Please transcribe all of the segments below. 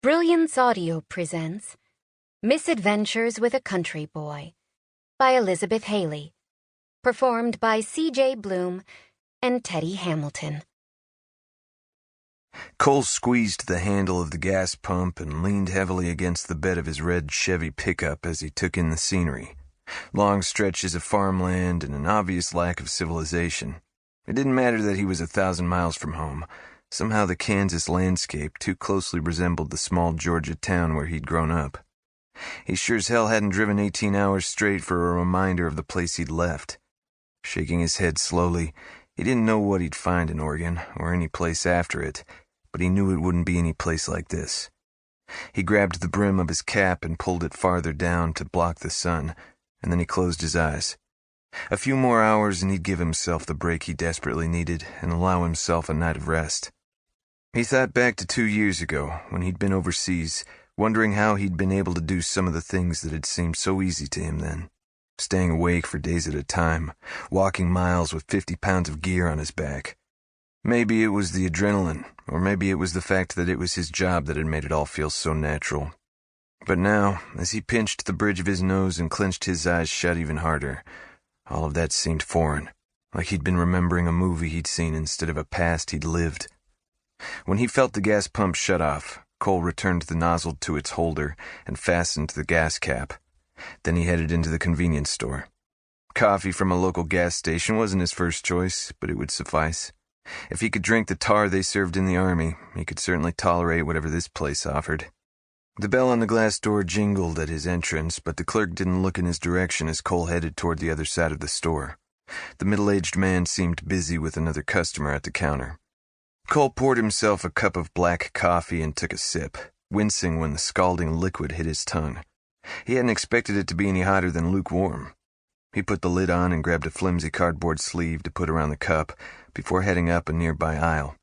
Brilliance Audio presents Misadventures with a Country Boy by Elizabeth Hayley, performed by C.J. Bloom and Teddy Hamilton. Cole squeezed the handle of the gas pump and leaned heavily against the bed of his red Chevy pickup as he took in the scenery. Long stretches of farmland and an obvious lack of civilization. It didn't matter that he was 1,000 miles from home. Somehow the Kansas landscape too closely resembled the small Georgia town where he'd grown up. He sure as hell hadn't driven 18 hours straight for a reminder of the place he'd left. Shaking his head slowly, he didn't know what he'd find in Oregon, or any place after it, but he knew it wouldn't be any place like this. He grabbed the brim of his cap and pulled it farther down to block the sun, and then he closed his eyes. A few more hours and he'd give himself the break he desperately needed and allow himself a night of rest. He thought back to 2 years ago, when he'd been overseas, wondering how he'd been able to do some of the things that had seemed so easy to him then. Staying awake for days at a time, walking miles with 50 pounds of gear on his back. Maybe it was the adrenaline, or maybe it was the fact that it was his job that had made it all feel so natural. But now, as he pinched the bridge of his nose and clenched his eyes shut even harder, all of that seemed foreign, like he'd been remembering a movie he'd seen instead of a past he'd lived. When he felt the gas pump shut off, Cole returned the nozzle to its holder and fastened the gas cap. Then he headed into the convenience store. Coffee from a local gas station wasn't his first choice, but it would suffice. If he could drink the tar they served in the army, he could certainly tolerate whatever this place offered. The bell on the glass door jingled at his entrance, but the clerk didn't look in his direction as Cole headed toward the other side of the store. The middle-aged man seemed busy with another customer at the counter. Cole poured himself a cup of black coffee and took a sip, wincing when the scalding liquid hit his tongue. He hadn't expected it to be any hotter than lukewarm. He put the lid on and grabbed a flimsy cardboard sleeve to put around the cup before heading up a nearby aisle.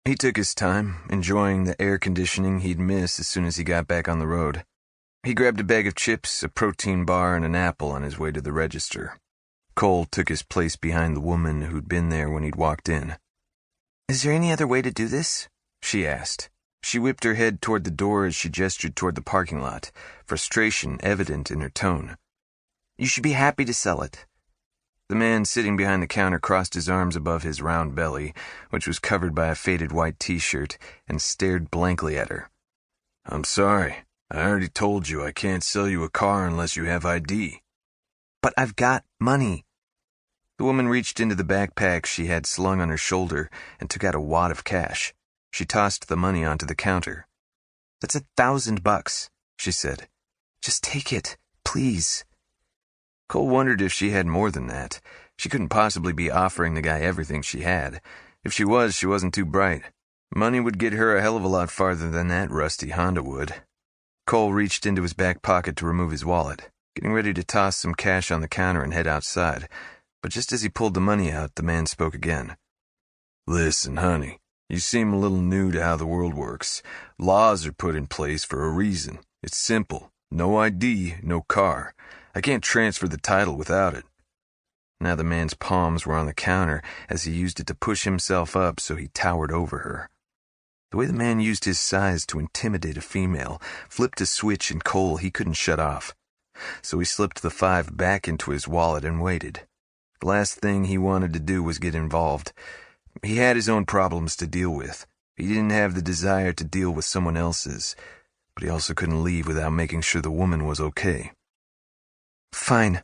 He took his time, enjoying the air conditioning he'd miss as soon as he got back on the road. He grabbed a bag of chips, a protein bar, and an apple on his way to the register. Cole took his place behind the woman who'd been there when he'd walked in. "Is there any other way to do this?" she asked. She whipped her head toward the door as she gestured toward the parking lot, frustration evident in her tone. "You should be happy to sell it." The man sitting behind the counter crossed his arms above his round belly, which was covered by a faded white t-shirt, and stared blankly at her. "I'm sorry. I already told you I can't sell you a car unless you have ID." "But I've got money." The woman reached into the backpack she had slung on her shoulder and took out a wad of cash. She tossed the money onto the counter. "That's $1,000, she said. "Just take it, please." Cole wondered if she had more than that. She couldn't possibly be offering the guy everything she had. If she was, she wasn't too bright. Money would get her a hell of a lot farther than that rusty Honda would. Cole reached into his back pocket to remove his wallet, getting ready to toss some cash on the counter and head outside. But just as he pulled the money out, the man spoke again. "Listen, honey, you seem a little new to how the world works. Laws are put in place for a reason. It's simple. No ID, no car. I can't transfer the title without it." Now the man's palms were on the counter as he used it to push himself up so he towered over her. The way the man used his size to intimidate a female flipped a switch in Cole he couldn't shut off. So he slipped the $5 back into his wallet and waited. The last thing he wanted to do was get involved. He had his own problems to deal with. He didn't have the desire to deal with someone else's, but he also couldn't leave without making sure the woman was okay. "Fine."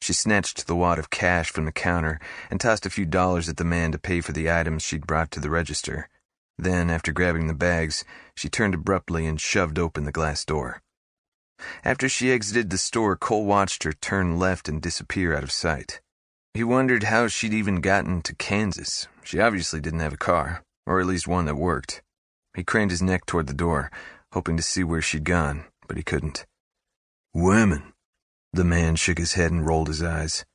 She snatched the wad of cash from the counter and tossed a few dollars at the man to pay for the items she'd brought to the register. Then, after grabbing the bags, she turned abruptly and shoved open the glass door. After she exited the store, Cole watched her turn left and disappear out of sight. He wondered how she'd even gotten to Kansas. She obviously didn't have a car, or at least one that worked. He craned his neck toward the door, hoping to see where she'd gone, but he couldn't. "Women." The man shook his head and rolled his eyes.